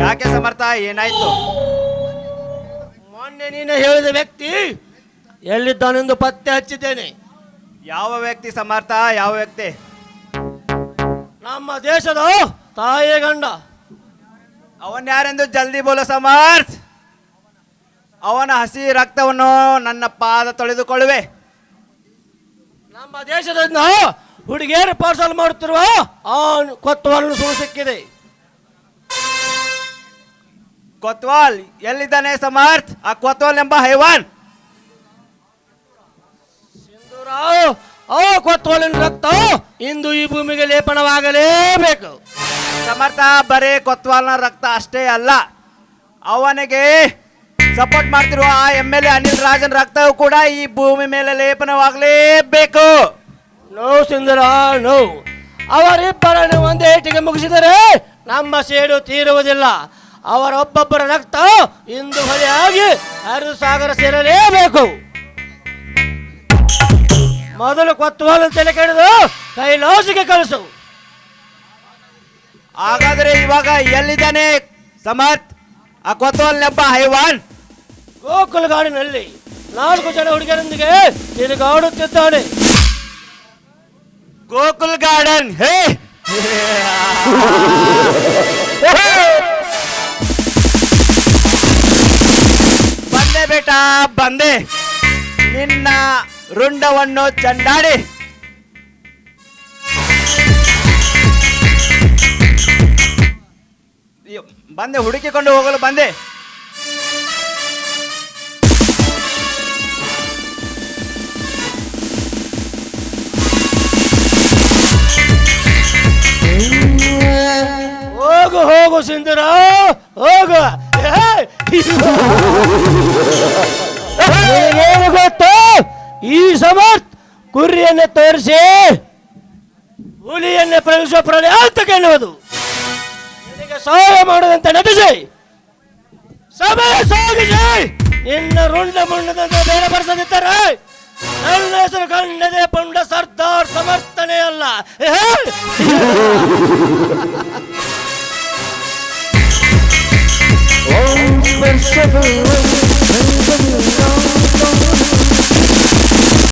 ಯಾಕೆ ಸಮರ್ಥ, ಏನಾಯ್ತು? ಮೊನ್ನೆ ನೀನು ಹೇಳಿದ ವ್ಯಕ್ತಿ ಎಲ್ಲಿದ್ದಾನೆಂದು ಪತ್ತೆ ಹಚ್ಚಿದ್ದೇನೆ. ಯಾವ ವ್ಯಕ್ತಿ ಸಮರ್ಥ, ಯಾವ ವ್ಯಕ್ತಿ? ನಮ್ಮ ದೇಶದ ತಾಯಿ ಗಂಡ. ಅವನ್ ಯಾರೆಂದು ಜಲ್ದಿ ಬೋಲು ಸಮರ್ಥ. ಅವನ ಹಸಿ ರಕ್ತವನ್ನು ನನ್ನ ಪಾದ ತೊಳೆದುಕೊಳ್ಳುವೆ. ನಮ್ಮ ದೇಶದಿಂದ ಹುಡುಗಿಯರು ಪಾರ್ಸಲ್ ಮಾಡುತ್ತಿರುವ ಆ ಕೊತ್ತವನ್ನು ಸುಳ್ಳು ಸಿಕ್ಕಿದೆ. ಕೊತ್ವಾಲ್ ಎಲ್ಲಿದ್ದಾನೆ ಸಮರ್ಥ? ಆ ಕೊತ್ವಾಲ್ ಎಂಬ ಹೈವಾನ್ ಸಿಂಧೂರಾವ್ ಅವ ಕೊತ್ವಾಲಿನ ರಕ್ತ ಇಂದು ಈ ಭೂಮಿಗೆ ಲೇಪನವಾಗಲೇಬೇಕು. ಸಮರ್ಥ ಬರೇ ಕೊತ್ವಾಲ್ನ ರಕ್ತ ಅಷ್ಟೇ ಅಲ್ಲ, ಅವನಿಗೆ ಸಪೋರ್ಟ್ ಮಾಡ್ತಿರುವ ಆ MLA ಅನಿಲ್ ರಾಜನ್ ರಕ್ತವು ಕೂಡ ಈ ಭೂಮಿ ಮೇಲೆ ಲೇಪನವಾಗಲೇಬೇಕು. ನೋ ಸುಂದರ ನೋ, ಅವರಿಬ್ಬರನ್ನು ಒಂದೇ ಏಟಿಗೆ ಮುಗಿಸಿದರೆ ನಮ್ಮ ಸೇಡು ತೀರುವುದಿಲ್ಲ. ಅವರೊಬ್ಬೊಬ್ಬರ ರಕ್ತ ಇಂದು ಹೊಳೆಯಾಗಿ ಹರಿದು ಸಾಗರ ಸೇರಲೇಬೇಕು. ಮೊದಲು ಕೊತ್ವಾಲ್ ತಲೆ ಕೆಡೆದು ಕೈಲಾಸಿಗೆ ಕಳಿಸು. ಹಾಗಾದ್ರೆ ಇವಾಗ ಎಲ್ಲಿದ್ದಾನೆ ಸಮರ್ಥ್ ಆ ಕೊತ್ವಾಲ್ನೆಬ್ಬ ಹೈವಾನ್? ಗೋಕುಲ್ ಗಾಡಿನಲ್ಲಿ 4 ಜನ ಹುಡುಗರೊಂದಿಗೆ ತಿರುಗಾಡುತ್ತಿದ್ದಾನೆ. ಗೋಕುಲ್ ಗಾರ್ಡನ್ ಹೇ ಬಂದೆ ಬೇಟಾ ಬಂದೆ, ನಿನ್ನ ರುಂಡವನ್ನು ಚಂಡಾಡಿ. ಬಂದೆ, ಹುಡುಕಿಕೊಂಡು ಹೋಗಲು ಬಂದೆ. ಹೋಗು ಹೋಗು ಸಿಂಧೂರ ಹೋಗು. ಏನು ಗೊತ್ತು, ಈ ಸಮರ್ಥ್ ಕುರಿಯನ್ನೇ ತೋರಿಸಿ ಹುಲಿಯನ್ನೇ ಪ್ರವೇಶಿಸುವ ಪ್ರಾಣಿ ಅಂತ ಕೇಳುವುದು. ನಿನಗೆ ಸಹಾಯ ಮಾಡುವಂತೆ ನಟಿಸಿ ಸಮಯ ಸಾಗಿಸಿ ನಿನ್ನ ರುಂಡ ಮುಂಡದಂತೆ ಬೇರೆ ಬರ್ಸದಿದ್ದರೆ ನನ್ನ ಹೆಸರು ಕಂಡದೆ ಪುಂಡ ಸರ್ದಾರ್ ಸಮರ್ಥನೆ ಅಲ್ಲ.